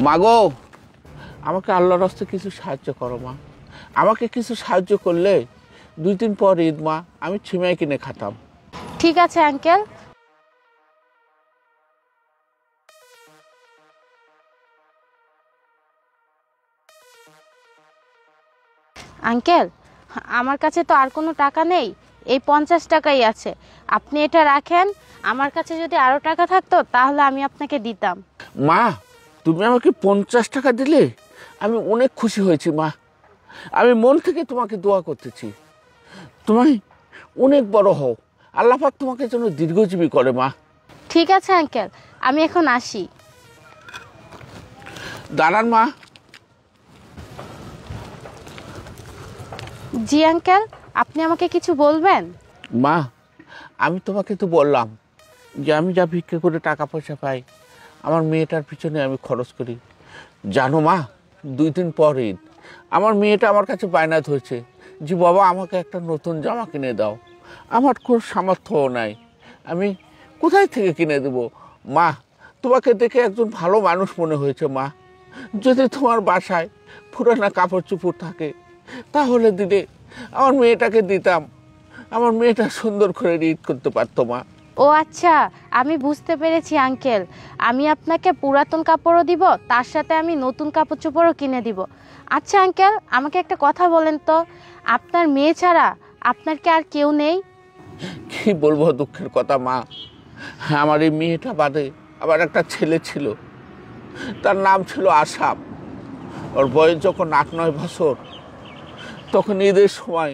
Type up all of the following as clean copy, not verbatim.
মাগো, আমাকে আল্লাহর রাস্তায় কিছু সাহায্য করো মা। আমাকে কিছু সাহায্য করলে 2 দিন পর ঈদ মা, আমি ছিমাই কিনে খাতাম। ঠিক আছে আঙ্কেল। আঙ্কেল, আমার কাছে তো আর কোনো টাকা নেই, এই 50 টাকাই আছে, আপনি এটা রাখেন। আমার কাছে যদি আরো টাকা থাকতো তাহলে আমি আপনাকে দিতাম। মা, তুমি আমাকে 50 টাকা দিলে আমি অনেক খুশি হয়েছি মা। আমি মন থেকে তোমাকে দোয়া করতেছি, তুমি অনেক বড় হও, আল্লাহ পাক তোমাকে যেন দীর্ঘজীবী করে মা। ঠিক আছে আঙ্কেল, আমি এখন আসি। দাঁড়ান মা। জি আঙ্কেল, আপনি আমাকে কিছু বলবেন? মা, আমি তোমাকে তো বললাম যে আমি যা ভিক্ষা করে টাকা পয়সা পাই আমার মেয়েটার পিছনে আমি খরচ করি। জানো মা, 2 দিন পর ঈদ, আমার মেয়েটা আমার কাছে বায়না ধরছে যে বাবা আমাকে একটা নতুন জামা কিনে দাও। আমার কোনো সামর্থ্যও নাই, আমি কোথায় থেকে কিনে দেবো? মা, তোমাকে দেখে একজন ভালো মানুষ মনে হয়েছে মা। যদি তোমার বাসায় পুরানা কাপড় চোপড় থাকে তাহলে দিলে আমার মেয়েটাকে দিতাম, আমার মেয়েটা সুন্দর করে ঈদ করতে পারতো মা। ও আচ্ছা, আমি বুঝতে পেরেছি আঙ্কেল। আমি আপনাকে পুরাতন কাপড়ও দিব, তার সাথে আমি নতুন কাপড় চোপড়ও কিনে দিব। আচ্ছা আঙ্কেল, আমাকে একটা কথা বলেন তো, আপনার মেয়ে ছাড়া আপনার কি আর কেউ নেই? কি বলবো দুঃখের কথা মা, আমার এই মেয়েটা বাদে আবার একটা ছেলে ছিল, তার নাম ছিল আসাম। ওর বয়স যখন 8-9 বছর, তখন ঈদের সময়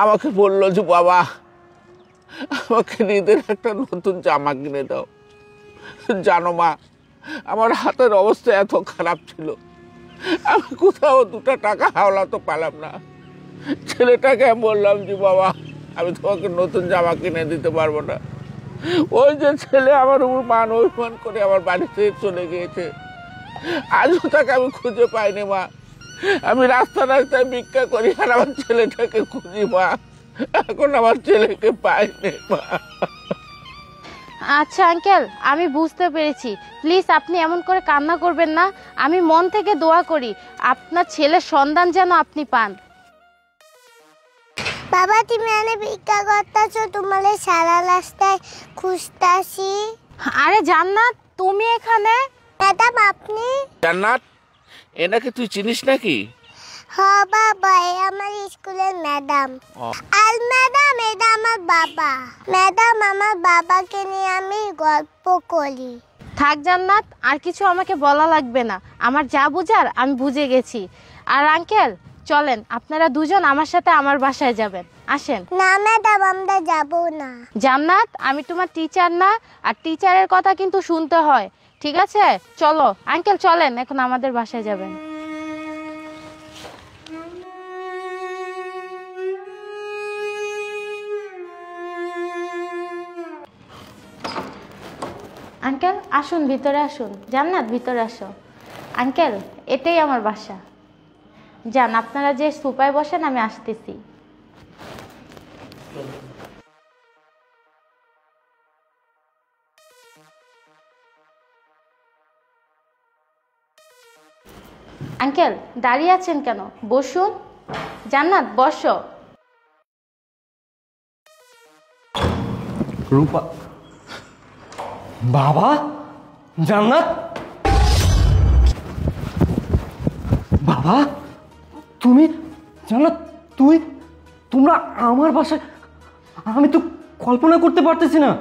আমাকে বললো যে বাবা আমাকে ঈদের একটা নতুন জামা কিনে দাও। জানো মা, আমার হাতের অবস্থা এত খারাপ ছিল, আমি কোথাও 2টা টাকা হাওলাতে পারলাম না। ছেলেটাকে বললাম যে বাবা আমি তোমাকে নতুন জামা কিনে দিতে পারবো না। ওই যে ছেলে আমার উপর মান অভিমান করে আমার বাড়ি থেকে চলে গিয়েছে, আজও তাকে আমি খুঁজে পাইনি মা। আমি রাস্তায় ভিক্ষা করি আর আমার ছেলেটাকে খুঁজি মা, এখন আমার ছেলেকে পাইনি মা। আচ্ছা আঙ্কেল, আমি বুঝতে পেরেছি। প্লিজ আপনি এমন করে কান্না করবেন না। আমি মন থেকে দোয়া করি আপনার ছেলের সন্ধান যেন আপনি পান। বাবা, তুমি এনে ভিক্ষা করতেছো, তোমার সারা রাস্তায় খুঁজতাছি। আরে জান্নাত, তুমি এখানে? ম্যাডাম আপনি? জান্নাত, এনাকে তুই চিনিস নাকি? হ্যাঁ বাবা, আমার স্কুলের ম্যাডাম। আর ম্যাডাম, এটা আমার বাবা। ম্যাডাম, আমার বাবাকে নিয়ে আমি গল্প করি। থাক জান্নাত, আর কিছু আমাকে বলা লাগবে না, আমার যা বুঝার আমি বুঝে গেছি। আর আঙ্কেল চলেন, আপনারা দুজন আমার সাথে আমার বাসায় যাবেন, আসেন। না ম্যাডাম, আমরা যাব না। জান্নাত, আমি তোমার টিচার না, আর টিচারের কথা কিন্তু শুনতে হয়, ঠিক আছে? চলো আঙ্কেল, চলেন, এখন আমাদের বাসায় যাবেন। আঙ্কেল আসুন, ভিতরে আসুন। জান্নাত, ভিতরে আসো। আঙ্কেল, এটাই আমার বাসা। যান, আপনারা যে সোফায় বসেন, আমি আসতেছি। আঙ্কেল দাঁড়িয়ে আছেন কেন? বসুন। জান্নাত বসো। রূপা, বাবা, জান্নাত, বাবা, তুমি, জান্নাত, তোমরা আমার বাসায়? আমি তো কল্পনা করতে পারতেছি না।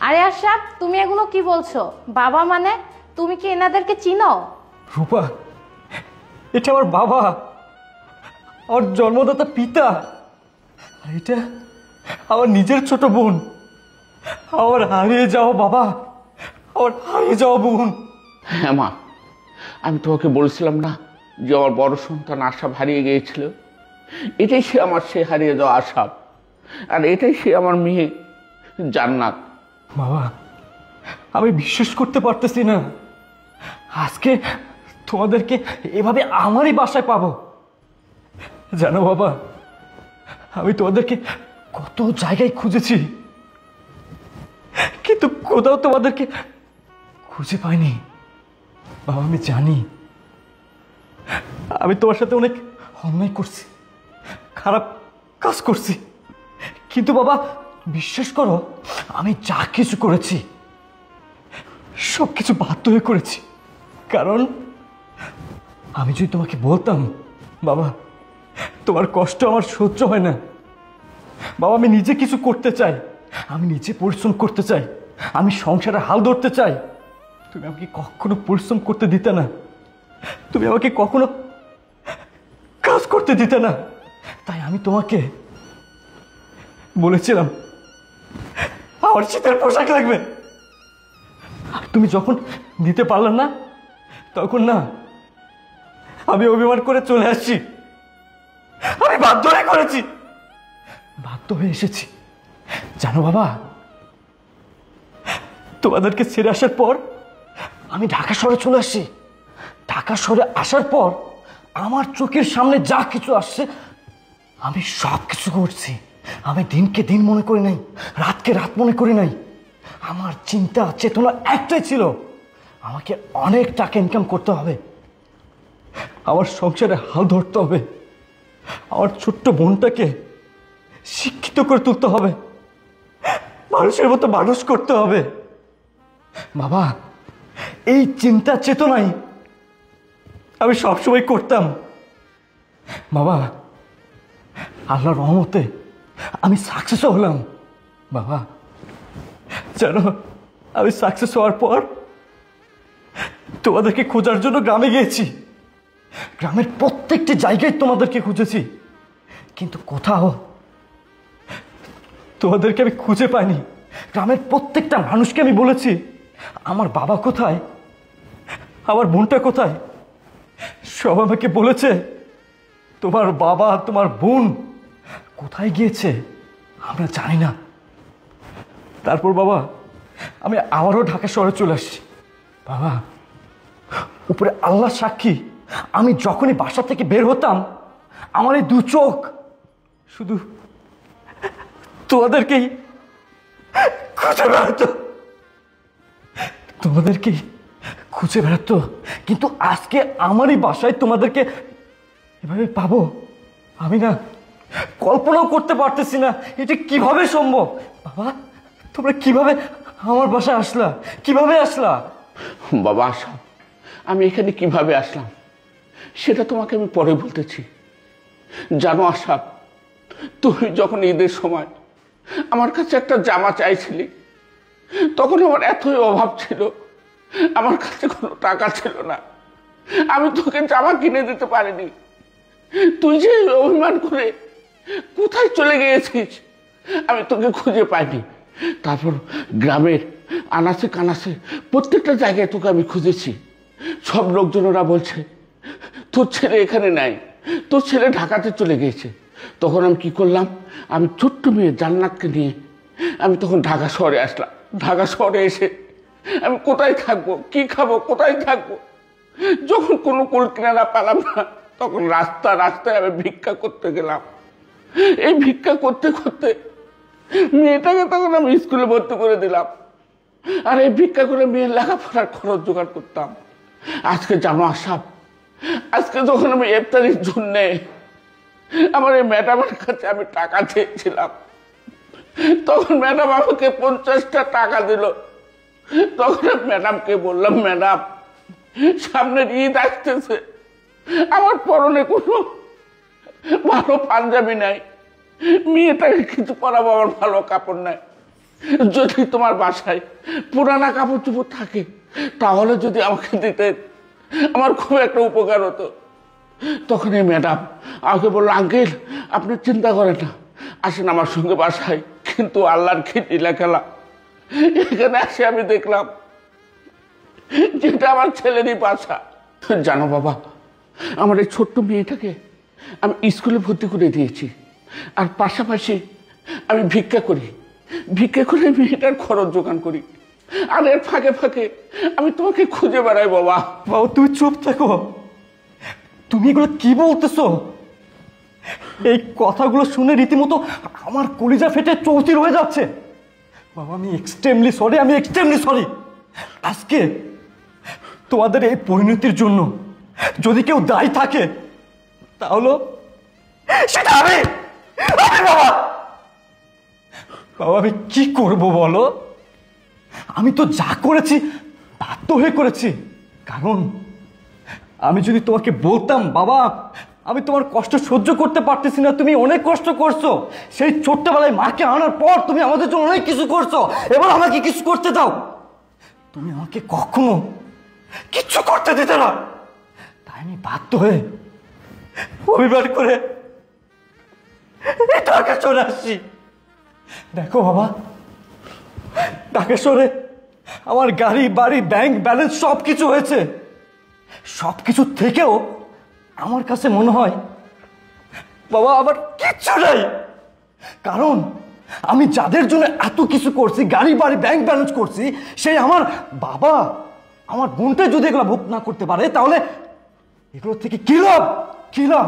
আরে আশরাফ, তুমি এগুলো কি বলছো? বাবা মানে? তুমি কি এনাদেরকে চিনো? রূপা, এটা আমার বাবা, আমার জন্মদাতা পিতা। আর এটা আমার নিজের ছোট বোন, আমার হারিয়ে যাও বাবা, আমার হারিয়ে যাও বোন। হ্যাঁ মা, আমি তোমাকে বলছিলাম না যে আমার বড় সন্তান আশাব হারিয়ে গিয়েছিল? এটাই সে হারিয়ে যাওয়া আশাব, আর এটাই সে আমার মেয়ে জান্নাত। বাবা, আমি বিশ্বাস করতে পারতেছি না আজকে তোমাদেরকে এভাবে আমারই বাসায় পাবো। জানো বাবা, আমি তোমাদেরকে কত জায়গায় খুঁজেছি, কিন্তু কোথাও তোমাদেরকে খুঁজে পাইনি। বাবা আমি জানি আমি তোমার সাথে অনেক অন্যায় করছি, খারাপ কাজ করছি, কিন্তু বাবা বিশ্বাস করো আমি যা কিছু করেছি সব কিছু বাধ্য হয়ে করেছি। কারণ আমি যদি তোমাকে বলতাম বাবা তোমার কষ্ট আমার সহ্য হয় না, বাবা আমি নিজে কিছু করতে চাই, আমি নিজে পরিশ্রম করতে চাই, আমি সংসারে হাল ধরতে চাই, তুমি আমাকে কখনো পরিশ্রম করতে দিতে না, তুমি আমাকে কখনো কাজ করতে দিতে না। তাই আমি তোমাকে বলেছিলাম আমার শীতের পোশাক লাগবে, আর তুমি যখন দিতে পারলে না তখন না আমি অভিমান করে চলে আসছি, আমি বাধ্য হয়ে করেছি, বাধ্য হয়ে এসেছি। জানো বাবা তোমাদেরকে ছেড়ে আসার পর আমি ঢাকা শহরে চলে আসছি, ঢাকা শহরে আসার পর আমার চোখের সামনে যা কিছু আসছে আমি সব কিছু করছি, আমি দিনকে দিন মনে করি নাই, রাতকে রাত মনে করি নাই, আমার চিন্তা চেতনা একটাই ছিল আমাকে অনেক টাকা ইনকাম করতে হবে, আমার সংসারে হাল ধরতে হবে, আমার ছোট্ট বোনটাকে শিক্ষিত করে তুলতে হবে, মানুষের মতো মানুষ করতে হবে। বাবা এই চিন্তা চেতনাই আমি সবসময় করতাম। বাবা আল্লাহর রহমতে আমি সাকসেসও হলাম। বাবা জানো আমি সাকসেস হওয়ার পর তোমাদেরকে খোঁজার জন্য গ্রামে গিয়েছি, গ্রামের প্রত্যেকটি জায়গায় তোমাদেরকে খুঁজেছি, কিন্তু কোথাও তোমাদেরকে আমি খুঁজে পাইনি। গ্রামের প্রত্যেকটা মানুষকে আমি বলেছি আমার বাবা কোথায়, আমার বোনটা কোথায়, সব আমাকে বলেছে তোমার বাবা তোমার বোন কোথায় গিয়েছে আমরা জানি না। তারপর বাবা আমি আবারও ঢাকা শহরে চলে আসছি। বাবা উপরে আল্লাহ সাক্ষী আমি যখনই বাসা থেকে বের হতাম আমার এই দু চোখ শুধু তোমাদেরকেই খুঁজে বেড়াতো, তোমাদেরকেই খুঁজে বেড়াতো, কিন্তু আজকে আমারই বাসায় তোমাদেরকে এভাবে পাবো আমি না কল্পনাও করতে পারতেছি না এটা কিভাবে সম্ভব। বাবা তোমরা কিভাবে আমার বাসায় আসলা, কিভাবে আসলা? বাবা আসাম আমি এখানে কিভাবে আসলাম সেটা তোমাকে আমি পরে বলতেছি। জানো আসাম তুমি যখন ঈদের সময় আমার কাছে একটা জামা চাইছিলি তখন আমার এতই অভাব ছিল, আমার কাছে কোনো টাকা ছিল না, আমি তোকে জামা কিনে দিতে পারিনি। তুই যে অভিমান করে কোথায় চলে গিয়েছিস আমি তোকে খুঁজে পাইনি। তারপর গ্রামের আনাচে কানাচে প্রত্যেকটা জায়গায় তোকে আমি খুঁজেছি, সব লোকজনেরা বলছে তোর ছেলে এখানে নাই, তোর ছেলে ঢাকাতে চলে গিয়েছে। তখন আমি কি করলাম, আমি ছোট্ট মেয়ে জান্নাতকে নিয়ে আমি তখন ঢাকা শহরে আসলাম। ঢাকা শহরে এসে আমি কোথায় থাকবো, কি খাবো, কোথায় থাকবো, যখন কোনো কুল কিনারা পেলাম না তখন রাস্তায় আমি ভিক্ষা করতে গেলাম। এই ভিক্ষা করতে করতে মেয়েটাকে তখন আমি স্কুলে ভর্তি করে দিলাম, আর এই ভিক্ষা করে মেয়ের লেখাপড়ার খরচ জোগাড় করতাম। আজকে জানো আসাম আজকে যখন আমি ইফতারির জন্য আমার এই ম্যাডামের কাছে আমি টাকা চেয়েছিলাম তখন ম্যাডাম আমাকে 50টা টাকা দিল। তখন ম্যাডামকে বললাম ম্যাডাম সামনের ঈদ আসতেছে, আমার পরনে কোনো ভালো পাঞ্জাবি নাই, মেয়েটাকে কিছু পরাবো, আমার ভালো কাপড় নাই, যদি তোমার বাসায় পুরানা কাপড় চোপড় থাকে তাহলে যদি আমাকে দিতে আমার খুব একটা উপকার হতো। তখন এই ম্যাডাম আমাকে বললো আঙ্কেল আপনি চিন্তা করেন না, আসেন আমার সঙ্গে বাসায়। কিন্তু আল্লাহর কি লীলা খেলা, এখানে আসে আমি দেখলাম যেটা আমার ছেলেরই বাসা। জানো বাবা আমার এই ছোট্ট মেয়েটাকে আমি স্কুলে ভর্তি করে দিয়েছি, আর পাশাপাশি আমি ভিক্ষা করে মেয়েটার খরচ জোগাড় করি, আর এর ফাঁকে ফাঁকে আমি তোমাকে খুঁজে বেড়াই। বাবা বাবা তুমি চুপ থাকো, তুমি এগুলো কি বলতেছো? এই কথাগুলো শুনে রীতিমতো আমার কলিজা ফেটে চৌচির হয়ে যাচ্ছে। বাবা আমি এক্সট্রিমলি সরি, আমি এক্সট্রিমলি সরি। আজকে তোমাদের এই পরিণতির জন্য যদি কেউ দায়ী থাকে তাহলে সেটা আমি বাবা। বাবা আমি কি করব বলো? আমি তো যা করেছি বাধ্য হয়ে করেছি। কারণ আমি যদি তোমাকে বলতাম বাবা আমি তোমার কষ্ট সহ্য করতে পারতেছি না, তুমি অনেক কষ্ট করছো, সেই ছোট্টবেলায় মাকে আনার পর তুমি আমাদের জন্য অনেক কিছু করছো, এবার আমাকে কিছু করতে দাও, তুমি আমাকে কখনো কিচ্ছু করতে দিতে না। তাই আমি বাধ্য হয়ে অভিমান করে ঢাকা চলে আসছি। দেখো বাবা, ঢাকা শহরে আমার গাড়ি বাড়ি ব্যাংক ব্যালেন্স সব কিছু হয়েছে, সব কিছু থেকেও আমার কাছে মনে হয় বাবা আমার কিচ্ছু নাই। কারণ আমি যাদের জন্য এত কিছু করছি, গাড়ি বাড়ি ব্যাংক ব্যালেন্স করছি, সেই আমার বাবা আমার বোনটা যদি এগুলো ভোগ না করতে পারে তাহলে এগুলো থেকে কি লাভ, কি লাভ?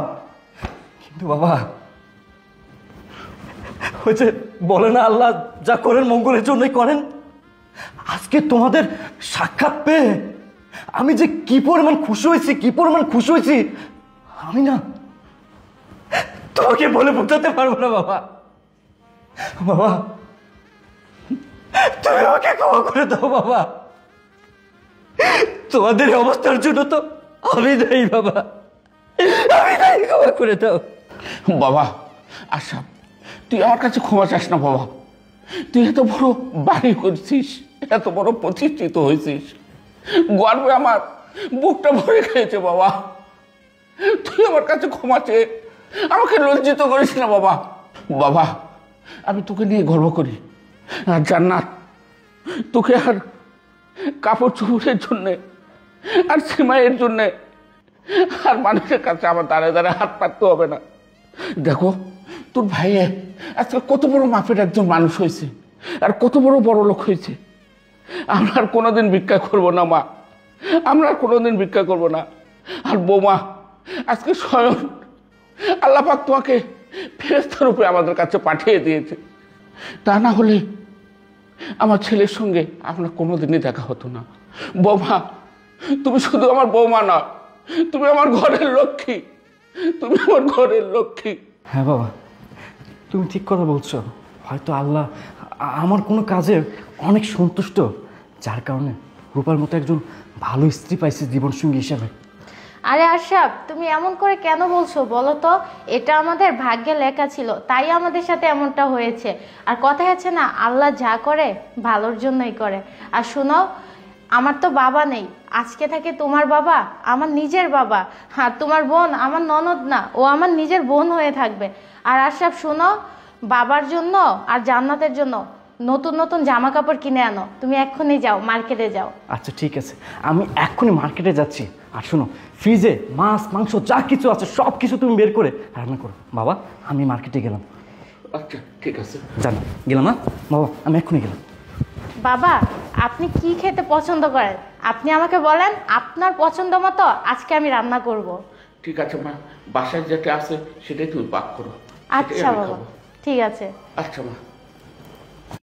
কিন্তু বাবা হয়েছে বলে না আল্লাহ যা করেন মঙ্গলের জন্যই করেন। আজকে তোমাদের সাক্ষাৎ পেয়ে আমি যে কি পরিমাণ খুশি হয়েছি, কি পরিমাণ খুশি হয়েছি আমি না তোমাকে বলে বোঝাতে পারবো না বাবা। বাবা তুমি আমাকে ক্ষমা করে দাও বাবা, তোমাদের অবস্থার জন্য তো আমি দায়ী বাবা, আমি দায়ী, ক্ষমা করে দাও বাবা। আশা তুই আমার কাছে ক্ষমা চাস না বাবা, তুই এত বড় বাড়ি করছিস, এত বড় প্রতিষ্ঠিত হয়েছিস, গর্বে আমার বুকটা ভরে খেয়েছে বাবা। তুই আমার কাছে ক্ষমা চেয়ে আমাকে লজ্জিত করিস না বাবা। বাবা আমি তোকে নিয়ে গর্ব করি, আর জান্নাত তোকে আর কাপড় চোপড়ের জন্যে আর সিমাইয়ের জন্যে আর মানুষের কাছে আমার দাঁড়ে দাঁড়ে হাত পাততে হবে না। দেখো তোর ভাইয়ে আজকে কত বড় মাপের একজন মানুষ হয়েছে, আর কত বড় বড় লোক হয়েছে। আমরা আর কোনোদিন ভিক্ষা করবো না মা, আমরা আর কোনোদিন ভিক্ষা করবো না। আর বৌমা আজকে স্বয়ং আল্লাহ পাক তোমাকে ফেরেশতা রূপে আমাদের কাছে পাঠিয়ে দিয়েছে, তা না হলে আমার ছেলের সঙ্গে আপনার কোনোদিনই দেখা হতো না। বৌমা তুমি শুধু আমার বৌমা না, তুমি আমার ঘরের লক্ষ্মী, তুমি আমার ঘরের লক্ষ্মী। হ্যাঁ বাবা তুমি ঠিক কথা বলছো, হয়তো আল্লাহ আমার কোনো কাজে অনেক সন্তুষ্ট, যার কারণে রূপার মতো একজন ভালো স্ত্রী পাইছে জীবনসঙ্গী হিসাবে। আরে আশরাফ তুমি এমন করে কেন বলছো বলো তো? এটা আমাদের ভাগ্যে লেখা ছিল, তাই আমাদের সাথে এমনটা হয়েছে। আর কথাই আছে না, আল্লাহ যা করে ভালোর জন্যই করে। আর শোনো, আমার তো বাবা নেই, আজকে থেকে তোমার বাবা আমার নিজের বাবা, আর তোমার বোন আমার ননদ না, ও আমার নিজের বোন হয়ে থাকবে। আর আশরাফ শোনো, বাবার জন্য আর জান্নাতের জন্য নতুন নতুন জামা কাপড় কিনে আনো। তুমি এক্ষুনি যাও, মার্কেটে যাও। আচ্ছা ঠিক আছে, আমি এক্ষুনি মার্কেটে যাচ্ছি। আর শোনো, ফ্রিজে মাছ মাংস যা কিছু আছে সব কিছু তুমি বের করে রান্না করো। বাবা আমি মার্কেটে গেলাম। আচ্ছা ঠিক আছে, জানো গেলাম না বাবা, আমি এক্ষুনি গেলাম। বাবা আপনি কি খেতে পছন্দ করেন আপনি আমাকে বলেন, আপনার পছন্দ মতো আজকে আমি রান্না করব। ঠিক আছে মা, বাসায় যেটা আছে সেটাই তুমি পাক করো। আচ্ছা বাবা, ঠিক আছে। আচ্ছা মা।